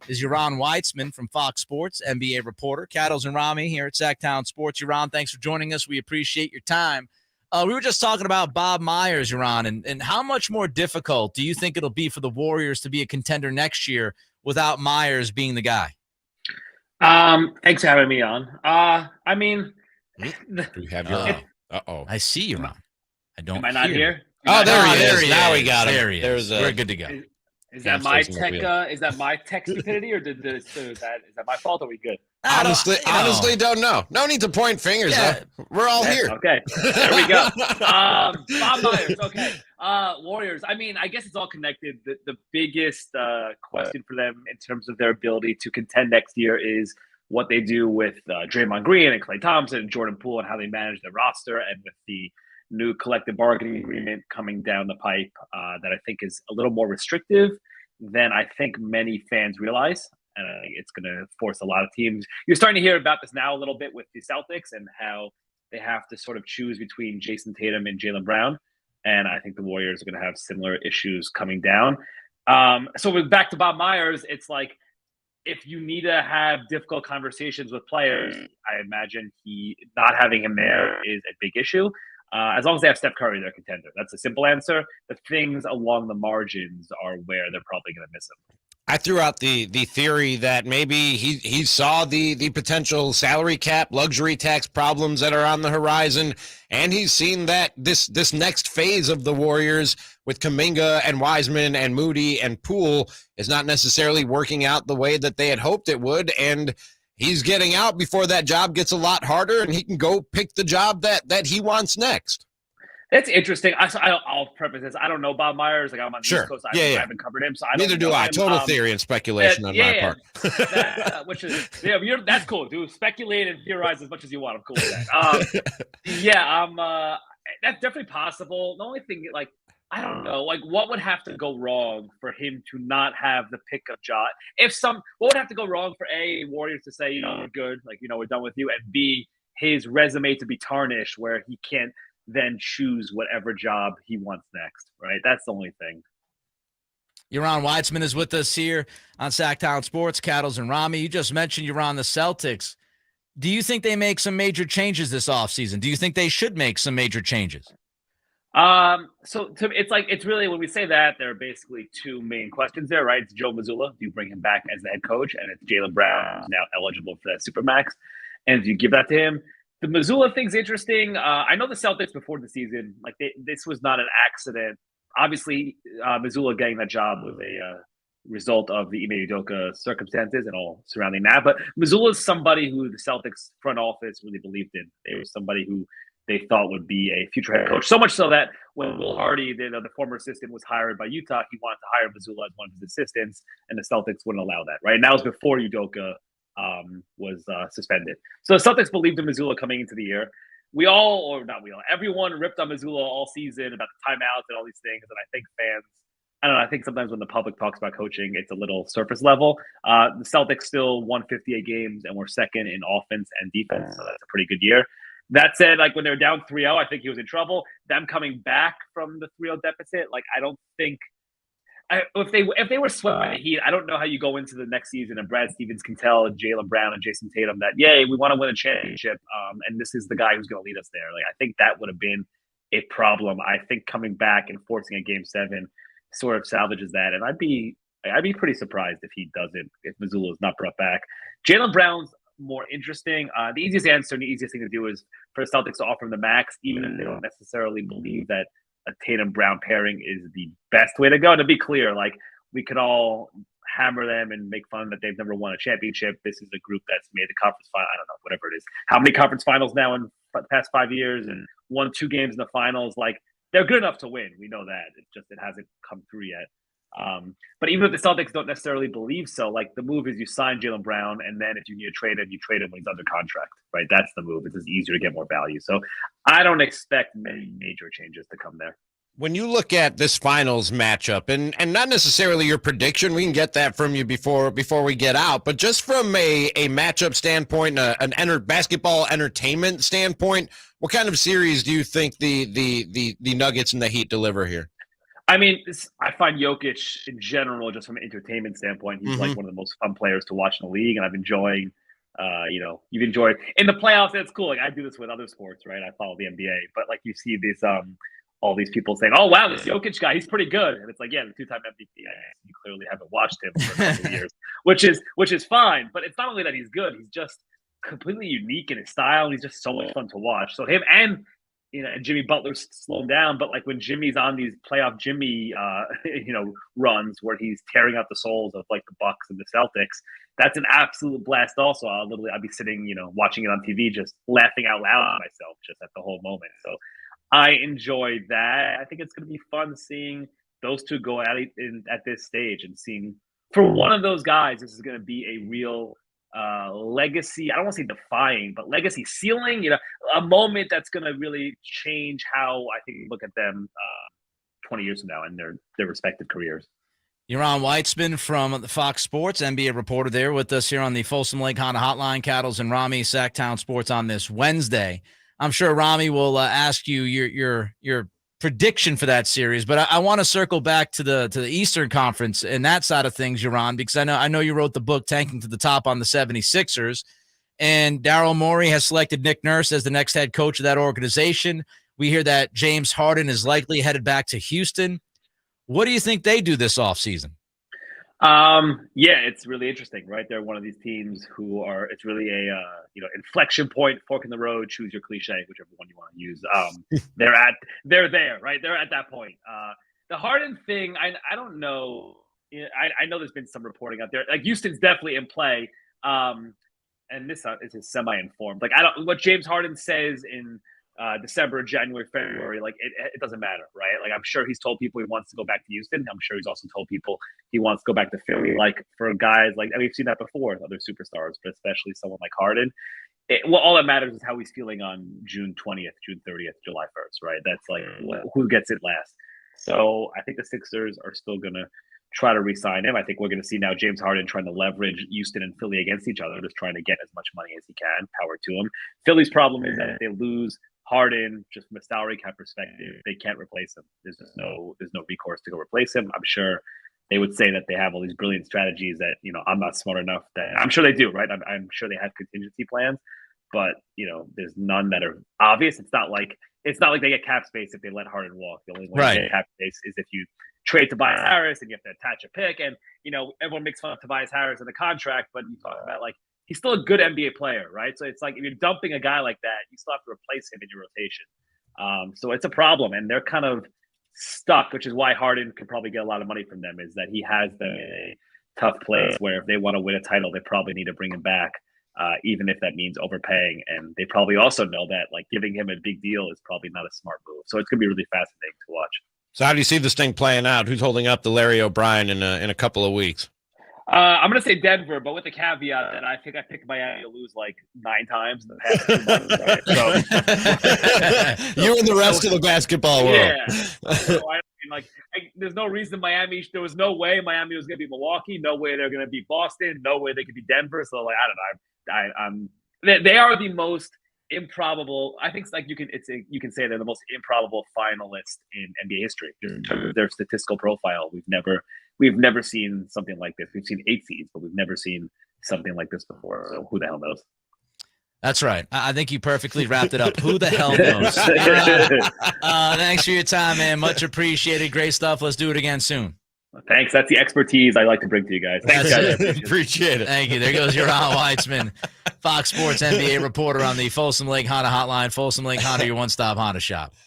is Yaron Weitzman from Fox Sports, NBA reporter. Cattles and Ramie here at Sactown Sports. Yaron, thanks for joining us. We appreciate your time. We were just talking about Bob Myers, Yaron, and how much more difficult do you think it'll be for the Warriors to be a contender next year without Myers being the guy? Thanks for having me on. I mean, we have your I see you, Ron. I don't. Am I not here? There he is. Now we got him. There he is. We're good to go. Is that my tech? Is that my tech stupidity, or is that my fault? Or are we good? Honestly, don't know. No need to point fingers. Yeah. We're all here. Okay, there we go. Bob Myers. Okay, Warriors. I mean, I guess it's all connected. The biggest question for them in terms of their ability to contend next year is what they do with Draymond Green and Klay Thompson and Jordan Poole, and how they manage their roster, and with the new collective bargaining agreement coming down the pipe that I think is a little more restrictive than I think many fans realize. And it's going to force a lot of teams. You're starting to hear about this now a little bit with the Celtics and how they have to sort of choose between Jason Tatum and Jaylen Brown. And I think the Warriors are going to have similar issues coming down. So back to Bob Myers, it's like, if you need to have difficult conversations with players, I imagine not having him there is a big issue. As long as they have Steph Curry, they're a contender. That's a simple answer. The things along the margins are where they're probably going to miss him. I threw out the theory that maybe he saw the potential salary cap, luxury tax problems that are on the horizon, and he's seen that this next phase of the Warriors with Kuminga and Wiseman and Moody and Poole is not necessarily working out the way that they had hoped it would, and he's getting out before that job gets a lot harder, and he can go pick the job that he wants next. That's interesting. I'll preface this. I don't know Bob Myers. Like, I'm on the East Coast. I haven't covered him, so I don't Neither do I. Total theory and speculation on my part. Which is that's cool. Do speculate and theorize as much as you want. I'm cool with that. That's definitely possible. The only thing, like, I don't know, like, what would have to go wrong for him to not have the pick of job? What would have to go wrong for Warriors to say, we're good, like, we're done with you, and B, his resume to be tarnished where he can't then choose whatever job he wants next, right? That's the only thing. Yaron Weitzman is with us here on Sactown Sports, Cattles and Ramie. You just mentioned you're on the Celtics. Do you think they make some major changes this offseason? Do you think they should make some major changes? It's really, when we say that, there are basically two main questions there, right? It's Joe Mazzulla. Do you bring him back as the head coach? And it's Jaylen Brown, who's now eligible for that Supermax. And do you give that to him? The Mazzulla thing's interesting. I know the Celtics before the season, like, this was not an accident. Obviously, Mazzulla getting that job was a result of the Ime Udoka circumstances and all surrounding that. But Mazzulla is somebody who the Celtics front office really believed in. They were somebody who they thought would be a future head coach. So much so that when Will Hardy, the former assistant, was hired by Utah, he wanted to hire Mazzulla as one of his assistants, and the Celtics wouldn't allow that, right? And that was before Udoka was suspended. So the Celtics believed in Mazzulla coming into the year. Everyone ripped on Mazzulla all season about the timeouts and all these things. And I think fans, I think sometimes when the public talks about coaching, it's a little surface level. The Celtics still won 58 games and were second in offense and defense. So that's a pretty good year. That said, like, when they were down 3-0, I think he was in trouble. Them coming back from the 3-0 deficit, like, I don't think if they were swept by the Heat, I don't know how you go into the next season and Brad Stevens can tell Jaylen Brown and Jason Tatum that, yay, we want to win a championship, and this is the guy who's going to lead us there. Like, I think that would have been a problem. I think coming back and forcing a Game 7 sort of salvages that, and I'd be pretty surprised if he doesn't, if Mazzulla is not brought back. Jaylen Brown's more interesting. The easiest answer and the easiest thing to do is for the Celtics to offer him the max, even if they don't necessarily believe that a Tatum-Brown pairing is the best way to go. And to be clear, like, we could all hammer them and make fun that they've never won a championship. This is a group that's made the conference final. I don't know, whatever it is. How many conference finals now in the past 5 years and won 2 games in the finals? Like, they're good enough to win. We know that. It's just it hasn't come through yet. But even if the Celtics don't necessarily believe so, like, the move is you sign Jaylen Brown, and then if you need to trade him, you trade him when he's under contract, right? That's the move. It's just easier to get more value. So I don't expect many major changes to come there. When you look at this finals matchup, and not necessarily your prediction, we can get that from you before we get out, but just from a matchup standpoint, basketball entertainment standpoint, what kind of series do you think the Nuggets and the Heat deliver here? I mean, I find Jokic in general, just from an entertainment standpoint, he's like one of the most fun players to watch in the league, and I've enjoying. You've enjoyed in the playoffs. That's cool. Like I do this with other sports, right? I follow the NBA, but like you see this, all these people saying, "Oh wow, this Jokic guy, he's pretty good," and it's like, yeah, the 2-time MVP. You clearly haven't watched him for a couple of years, which is fine. But it's not only that he's good; he's just completely unique in his style. And he's just so much fun to watch. So him and and Jimmy Butler's slowing down, but like when Jimmy's on these playoff Jimmy, runs where he's tearing out the souls of like the Bucks and the Celtics, that's an absolute blast. Also, I'd be sitting, watching it on TV, just laughing out loud at myself, just at the whole moment. So I enjoyed that. I think it's going to be fun seeing those two go at it at this stage and seeing for one of those guys, this is going to be a real legacy. I don't want to say defying, but legacy ceiling, a moment that's going to really change how I think we look at them 20 years from now in their respective careers. Yaron Weitzman from Fox Sports, NBA reporter there with us here on the Folsom Lake Honda Hotline, Cattles and Ramie, Sactown Sports on this Wednesday. I'm sure Ramie will ask you your prediction for that series, but I want to circle back to the Eastern Conference and that side of things, Yaron, because I know you wrote the book Tanking to the Top on the 76ers, and Daryl Morey has selected Nick Nurse as the next head coach of that organization. We hear that James Harden is likely headed back to Houston. What do you think they do this offseason? Yeah, it's really interesting, right? They're one of these teams who it's really a inflection point, fork in the road, choose your cliche, whichever one you want to use. They're there, right? They're at that point. The Harden thing, I don't know. I know there's been some reporting out there. Like Houston's definitely in play. And this is semi-informed. Like what James Harden says in December, January, February, like it doesn't matter, right? Like I'm sure he's told people he wants to go back to Houston. I'm sure he's also told people he wants to go back to Philly. Like for guys like we've seen that before with other superstars, but especially someone like Harden. All that matters is how he's feeling on June 20th, June 30th, July 1st, right? That's like who gets it last. So I think the Sixers are still gonna try to re-sign him. I think we're going to see now James Harden trying to leverage Houston and Philly against each other, just trying to get as much money as he can. Power to him. Philly's problem is that if they lose Harden, just from a salary cap perspective, they can't replace him. There's no recourse to go replace him. I'm sure they would say that they have all these brilliant strategies that I'm not smart enough. That I'm sure they do, right? I'm sure they have contingency plans, but there's none that are obvious. It's not like they get cap space if they let Harden walk. The only way they get cap space is if you trade Tobias Harris and you have to attach a pick. And everyone makes fun of Tobias Harris in the contract, but you talk about like he's still a good NBA player, right? So it's like if you're dumping a guy like that, you still have to replace him in your rotation. So it's a problem, and they're kind of stuck, which is why Harden could probably get a lot of money from them, is that he has them in a tough place where if they want to win a title, they probably need to bring him back, even if that means overpaying. And they probably also know that like giving him a big deal is probably not a smart move. So it's going to be really fascinating to watch. So how do you see this thing playing out? Who's holding up the Larry O'Brien in a couple of weeks? I'm going to say Denver, but with the caveat that I think I picked Miami to lose like 9 times in the past 2 months. Right? So, you and the rest of the basketball world. Yeah. So there's no reason there was no way Miami was going to beat Milwaukee. No way they're going to beat Boston. No way they could beat Denver. So like, I don't know. They are the most improbable. I think you can say they're the most improbable finalist in NBA history. Just in terms of their statistical profile, we've never seen something like this. We've seen 8 seeds, but we've never seen something like this before. So who the hell knows? That's right. I think you perfectly wrapped it up. Who the hell knows? Thanks for your time, man. Much appreciated. Great stuff. Let's do it again soon. Thanks. That's the expertise I like to bring to you guys. Thanks, guys. Appreciate it. Thank you. There goes Yaron Weitzman, Fox Sports NBA reporter on the Folsom Lake Honda Hotline. Folsom Lake Honda, your one-stop Honda shop.